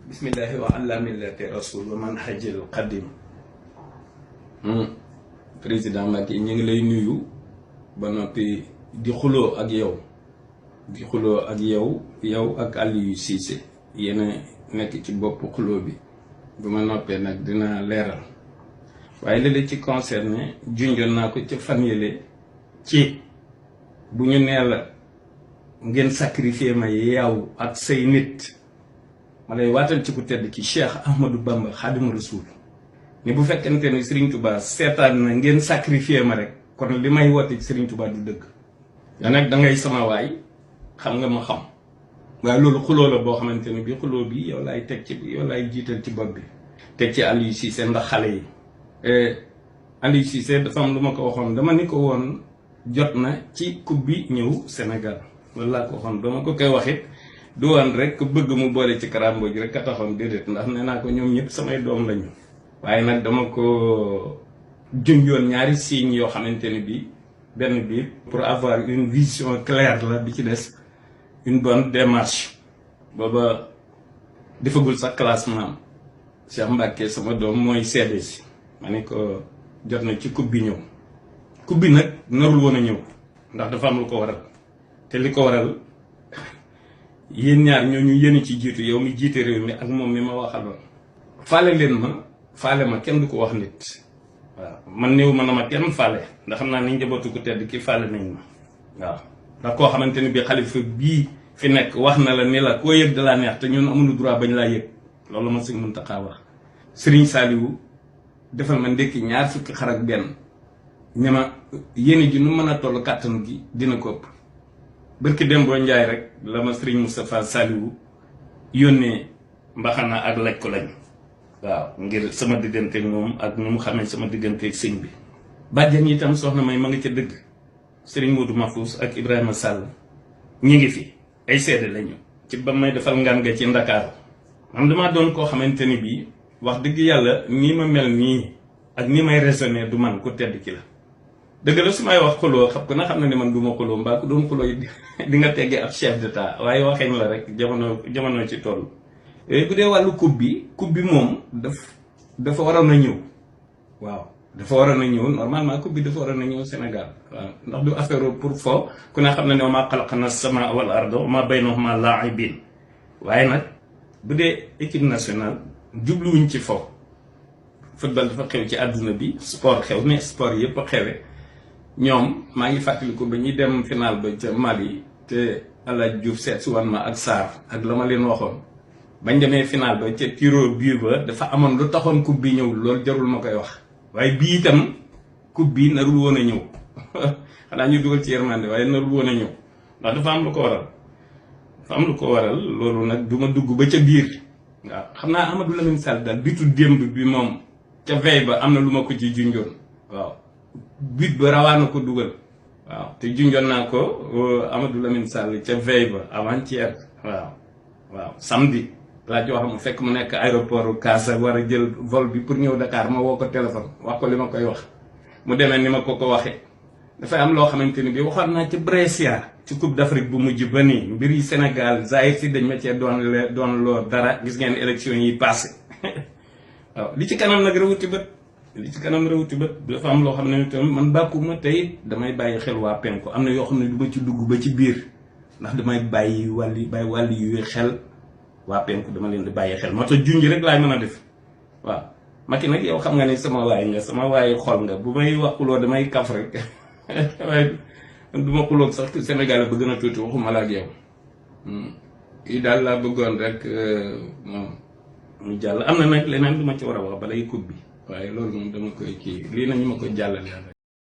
bismillahi wa ala millati rasul wa man hajil qadim. Président Macky ñu ngi lay nuyu ba noppi di xuloo ak yow ak Aliou Cissé yéen nekk ci bopp xuloo bi bu ma noppee nag dina leeral waaye li ci concerné junjoon naa ko ca fan yële ci bu ñu nee la ngeen sacrifier ma yow ak say nit ma lay waatal ci ku tedd ci Cheikh Ahmadou Bamba Xaadimu Rasuul ni bu fekkente ni Serigne Touba seetaan na ngeen sacrifier ma rek kon li may woote ci Serigne Touba du dëgg. yow nag da ngay sama waay xam nga ma xam waaye loolu xuloo la boo xamante ni bi xuloo bi yow laay jiital ci bopp bi teg ci Aliou Cissé ndax xale yi. Aliou Cissé dafa am lu ma ko waxoon dama ni ko woon jot na ci coupe bi ñëw Sénégal loolu laa ko waxoon dama ko koy waxit du woon rek bëgg mu boole ci karambo ji rek a taxoon déedéet ndax nee naa ko ñoom ñëpp samay doom lañu. waaye nag dama ko junjoon ñaari signes yoo xamante ni bi benn bi pour avoir une vision claire la bi ci des une bonne démarche booba defagul sax classement Cheikh Mbacké sama doom mooy seede si ma ne ko jot na ci coupe bi ñëw coupe bi nag narul woon a ñëw ndax dafa am lu ko waral te li ko waral yéen ñaar ñooñu yéen ci jiitu yow mi jiite réew mi ak moom mi ma waxaloon faale ma kenn du ko wax nit waaw man néew ma na ma kenn faale ndax xam naa ni njabootu ko tedd ki faale nañ ma waaw ndax koo xamante ni bii xalifa bii fi nekk wax na la ni la koo yëg da laa neex te ñun amuñu droit bañ laa yëg loolu ma Sëñ Muntaxa wax. Serigne Saliou defal ma ndekki 2 fukki xar ak benn ne ma yéene ji nu mën a toll kàttan gi dina ko ëpp barki Dembo Njaay rek la ma Serigne Moustapha Saliou yónnee mbaxana ak laj ko lañ waaw ngir sama diggante ak moom ak nu mu xamee sama diggante ak sëñ bi. bàjjan yi itam soxna may ma nga ca dëgg Serigne Modou Mahfous ak Ibrahima Sall ñi ngi fi ay seede lañu ci ba may defal ngaan nga ci Ndakaaru man damaa doon koo xamante ni bii wax dëgg yàlla nii ma mel nii ak ni may raisonné du man ku tedd ki la. dëgg la su may wax xuloo xam ko na xam na ne man du ma xuloo mbaa ku doon xuloo yi di nga teggee ab chef d'état waaye waxeñ la rek jamono ci toll. bu dee wàllu coupe bi moom dafa waroon a ñëw waaw dafa waroon a ñëw normalement coupe bi dafa waroon a ñëw Sénégal waaw ndax du affaire pour fo ku ne xam na ne wa maa xalaqna as-samaa wal arda wa maa baynahumaa laa'ibiin waaye nag bu dee équipe nationale jubluwuñ ci fo football dafa xew ci àdduna bi sport xew ne sport yëpp a xewe ñoom maa ngi fàttaliku ba ñuy dem final ba ca Mali te El Hadj Diouf seet si wan ma ak Sarr ak la ma leen waxoon bañ demee final ba ca tiro bii ba dafa amoon lu taxoon coupe bi ñëw loolu jarul ma koy wax waaye bii itam coupe bi narul woon a ñëw xanaa ñu dugal ci yërmande waaye narul woon a ñëw ndax dafa am lu ko waral loolu nag du ma dugg ba ca biir waaw xam naa Amadou Lamine Sall daal bitu démb bi moom ca veille ba am na lu ma ko ci junjoon waaw bit ba rawaana ko dugal waaw te junjoon naa ko Amadou Lamine Sall ca veille ba avant-hier waaw samedi laa jox mu fekk mu nekk aéroport Casa war a jël vol bi pour ñëw Dakar ma woo ko téléphone wax ko li ma koy wax mu demee ni ma ko waxee dafay am loo xamante ni bi waxoon naa ci Brescia ci Coupe d'Afrique bu mujj ba nii mbir yi Sénégal Zaïre si dañ ma cee doon loo dara gis ngeen élection yi passé waaw li ci kanam nag rawuti bët dafa am loo xam ne tamit man bàkkuma tey damay bàyyi xel waa penku am na yoo xam ne du ma ci dugg ba ci biir ndax damay bàyyi wàlli yu xel waa penku dama leen di bàyyi xel moo tax junj rek laay mën a def waaw Macky nag yow xam nga ni sama waay xol nga bu may wax xuloo damay kaf rek waaye du ma xuloo sax Sénégal ba gën a tuuti waxuma la ak yow kii daal laa bëggoon rek moom mu jàll am na nag leneen lu ma ci war a wax balay coupe bi waaye loolu moom dama koy kii lii nañu ma ko jàllale